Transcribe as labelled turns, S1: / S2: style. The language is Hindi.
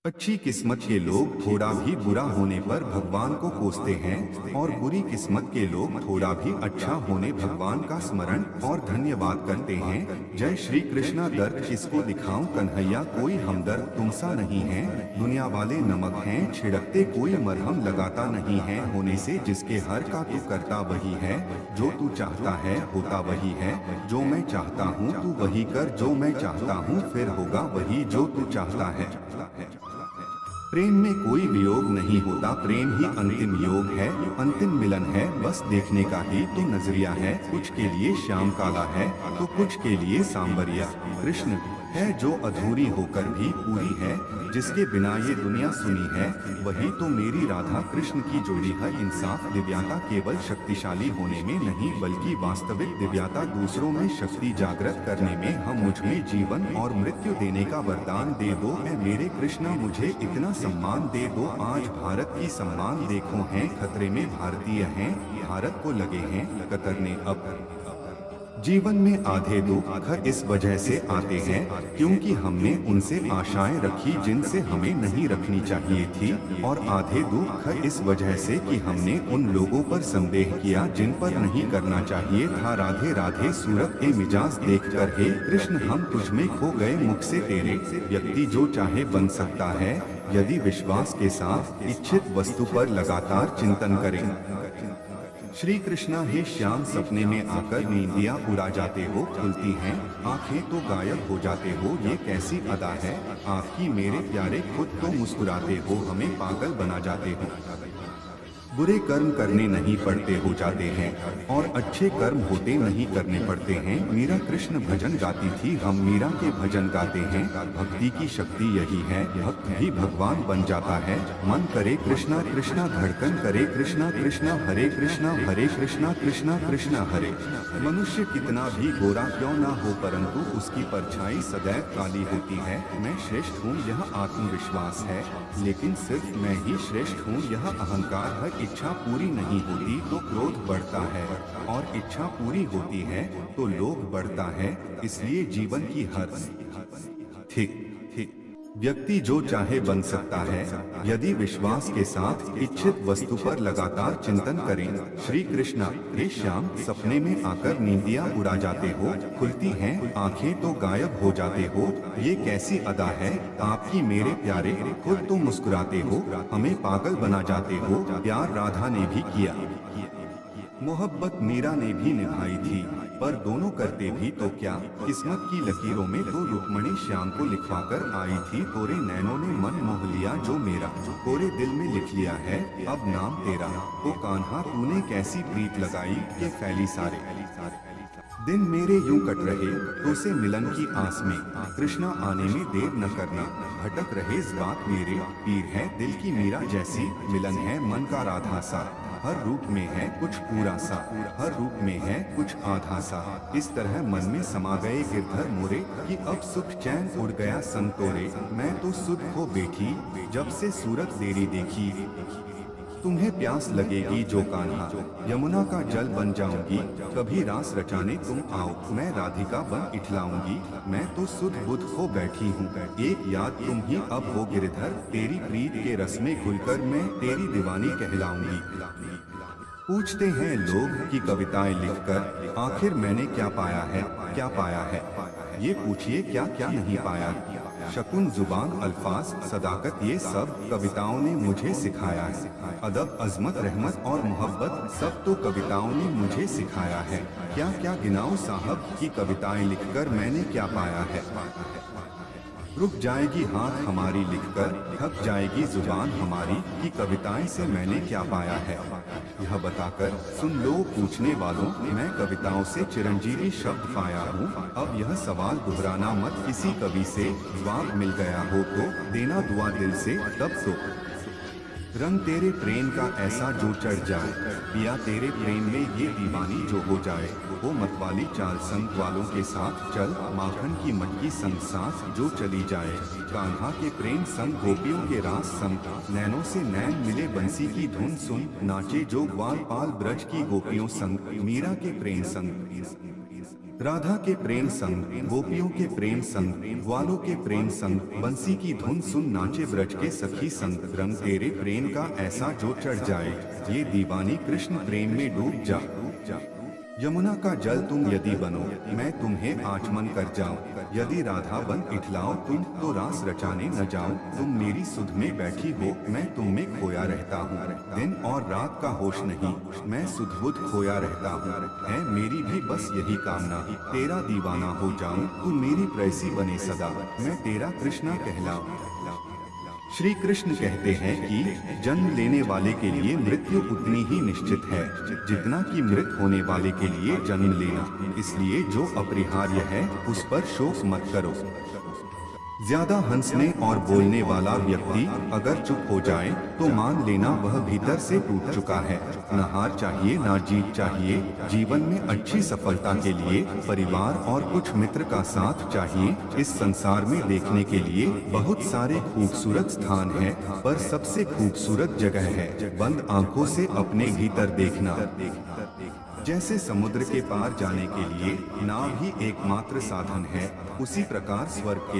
S1: अच्छी किस्मत के लोग थोड़ा भी बुरा होने पर भगवान को कोसते हैं और बुरी किस्मत के लोग थोड़ा भी अच्छा होने भगवान का स्मरण और धन्यवाद करते हैं। जय श्री कृष्णा। दर्द किसको दिखाऊं कन्हैया, कोई हमदर्द तुमसा नहीं है। दुनिया वाले नमक हैं छिड़कते, कोई मरहम लगाता नहीं है। होने से जिसके हर का तू करता वही है, जो तू चाहता है होता वही है। जो मैं चाहता हूँ तू वही कर, जो मैं चाहता हूँ फिर होगा वही जो तू चाहता है। प्रेम में कोई वियोग नहीं होता, प्रेम ही अंतिम योग है, अंतिम मिलन है। बस देखने का ही तो नजरिया है, कुछ के लिए श्याम काला है तो कुछ के लिए सांवरिया। कृष्ण है जो अधूरी होकर भी पूरी है, जिसके बिना ये दुनिया सुनी है, वही तो मेरी राधा कृष्ण की जोड़ी है। इंसाफ दिव्यता केवल शक्तिशाली होने में नहीं, बल्कि वास्तविक दिव्यता दूसरों में शक्ति जागृत करने में। हम मुझ में जीवन और मृत्यु देने का वरदान दे दो, मैं मेरे कृष्णा मुझे इतना सम्मान दे दो। आज भारत की सम्मान देखो हैं खतरे में, भारतीय हैं भारत को लगे हैं कतरने अब। जीवन में आधे दुख इस वजह से आते हैं क्योंकि हमने उनसे आशाएं रखी जिनसे हमें नहीं रखनी चाहिए थी, और आधे दुख इस वजह से कि हमने उन लोगों पर संदेह किया जिन पर नहीं करना चाहिए था। राधे राधे सूरत ए मिजाज देख कर हे कृष्ण हम तुझ में खो गए मुख से तेरे। व्यक्ति जो चाहे बन सकता है यदि विश्वास के साथ इच्छित वस्तु पर लगातार चिंतन करें। श्री कृष्णा हे श्याम, सपने में आकर नींदियां उड़ा जाते हो, खुलती हैं आंखें तो गायब हो जाते हो। ये कैसी अदा है आपकी मेरे प्यारे, खुद तो मुस्कुराते हो हमें पागल बना जाते हो। बुरे कर्म करने नहीं पड़ते हो जाते हैं और अच्छे कर्म होते नहीं करने पड़ते हैं। मीरा कृष्ण भजन गाती थी, हम मीरा के भजन गाते हैं। भक्ति की शक्ति यही है, भक्त भी भगवान बन जाता है। मन करे कृष्णा कृष्णा, धड़कन करे कृष्णा कृष्णा, हरे कृष्णा कृष्णा कृष्णा हरे। मनुष्य कितना भी गोरा क्यों ना हो परंतु उसकी परछाई सदैव काली होती है। मैं श्रेष्ठ हूँ यह आत्मविश्वास है, लेकिन सिर्फ मैं ही श्रेष्ठ हूँ यह अहंकार है। इच्छा पूरी नहीं होती तो क्रोध बढ़ता है, और इच्छा पूरी होती है तो लोभ बढ़ता है। इसलिए जीवन की हर ठीक व्यक्ति जो चाहे बन सकता है यदि विश्वास के साथ इच्छित वस्तु पर लगातार चिंतन करें। श्री कृष्णा हे श्याम, सपने में आकर नींदियां उड़ा जाते हो, खुलती हैं आंखें तो गायब हो जाते हो। ये कैसी अदा है आपकी मेरे प्यारे, खुद तो मुस्कुराते हो हमें पागल बना जाते हो। प्यार राधा ने भी किया, मोहब्बत मीरा ने भी निभाई थी, पर दोनों करते भी तो क्या। किस्मत की लकीरों में तो रुक्मणी श्याम को लिखवाकर आई थी। तोरे नैनों ने मन मोह लिया जो मेरा, कोरे दिल में लिख लिया है अब नाम तेरा। ओ कान्हा तूने कैसी प्रीत लगाई के फैली सारे दिन मेरे यूं कट रहे तो से मिलन की आस में। कृष्णा आने में देर न करना, भटक रहे इस बात मेरे। पीर है दिल की मीरा जैसी, मिलन है मन का राधा सा। हर रूप में है कुछ पूरा सा, हर रूप में है कुछ आधा सा। इस तरह मन में समा गए गिरधर मोरे कि अब सुख चैन उड़ गया संग तोरे। मैं तो सुध को बैठी जब से सूरत तेरी देखी। तुम्हें प्यास लगेगी जो कान्हा, यमुना का जल बन जाऊंगी। कभी रास रचाने तुम आओ, मैं राधिका बन इठलाऊंगी। मैं तो सुध बुध हो बैठी हूँ, एक याद तुम ही अब हो गिरधर। तेरी प्रीत के रस में घुलकर मैं तेरी दीवानी कहलाऊंगी। पूछते हैं लोग कि कविताएं लिखकर आखिर मैंने क्या पाया है, क्या पाया है। ये पूछिए क्या क्या नहीं पाया। शकुन जुबान अल्फाज सदाकत ये सब कविताओं ने मुझे सिखाया है। अदब अजमत रहमत और मोहब्बत सब तो कविताओं ने मुझे सिखाया है। क्या क्या गिनाऊं साहब की कविताएं लिखकर मैंने क्या पाया है। रुक जाएगी हाथ हमारी लिखकर, थक जाएगी जुबान हमारी कि कविताएं से मैंने क्या पाया है। यह बताकर सुन लो पूछने वालों, मैं कविताओं से चिरंजीवी शब्द पाया हूँ। अब यह सवाल दोहराना मत, किसी कवि से जवाब मिल गया हो तो देना दुआ दिल से। तब तो रंग तेरे प्रेम का ऐसा जो चढ़ जाए, पिया तेरे प्रेम में ये दीवानी जो हो जाए। वो मतवाली चाल संग वालों के साथ चल, माखन की मटकी संग साथ जो चली जाए। कान्हा के प्रेम संग गोपियों के रास संग, नैनों से नैन मिले बंसी की धुन सुन। नाचे जो ग्वाल पाल ब्रज की गोपियों संग, मीरा के प्रेम संग। राधा के प्रेम संग, गोपियों के प्रेम संग, ग्वालों के प्रेम संग, बंसी की धुन सुन नाचे ब्रज के सखी संग। रंग तेरे प्रेम का ऐसा जो चढ़ जाए, ये दीवानी कृष्ण प्रेम में डूब जा। यमुना का जल तुम यदि बनो, मैं तुम्हें आचमन कर जाऊं। यदि राधा बन इठलाओ तुम, तो रास रचाने न जाओ। तुम मेरी सुध में बैठी हो, मैं तुम में खोया रहता हूँ। दिन और रात का होश नहीं, मैं सुध बुध खोया रहता हूँ। है मेरी भी बस यही कामना, तेरा दीवाना हो जाऊं। तू मेरी प्रेयसी बने सदा, मैं तेरा कृष्णा कहलाऊं। श्री कृष्ण कहते हैं कि जन्म लेने वाले के लिए मृत्यु उतनी ही निश्चित है जितना कि मृत होने वाले के लिए जन्म लेना। इसलिए जो अपरिहार्य है उस पर शोक मत करो। ज्यादा हंसने और बोलने वाला व्यक्ति अगर चुप हो जाए तो मान लेना वह भीतर से टूट चुका है। न हार चाहिए न जीत चाहिए। जीवन में अच्छी सफलता के लिए परिवार और कुछ मित्र का साथ चाहिए। इस संसार में देखने के लिए बहुत सारे खूबसूरत स्थान हैं, पर सबसे खूबसूरत जगह है बंद आंखों से अपने भीतर देखना। जैसे समुद्र के पार जाने के लिए नाव ही एकमात्र साधन है, उसी प्रकार स्वर्ग के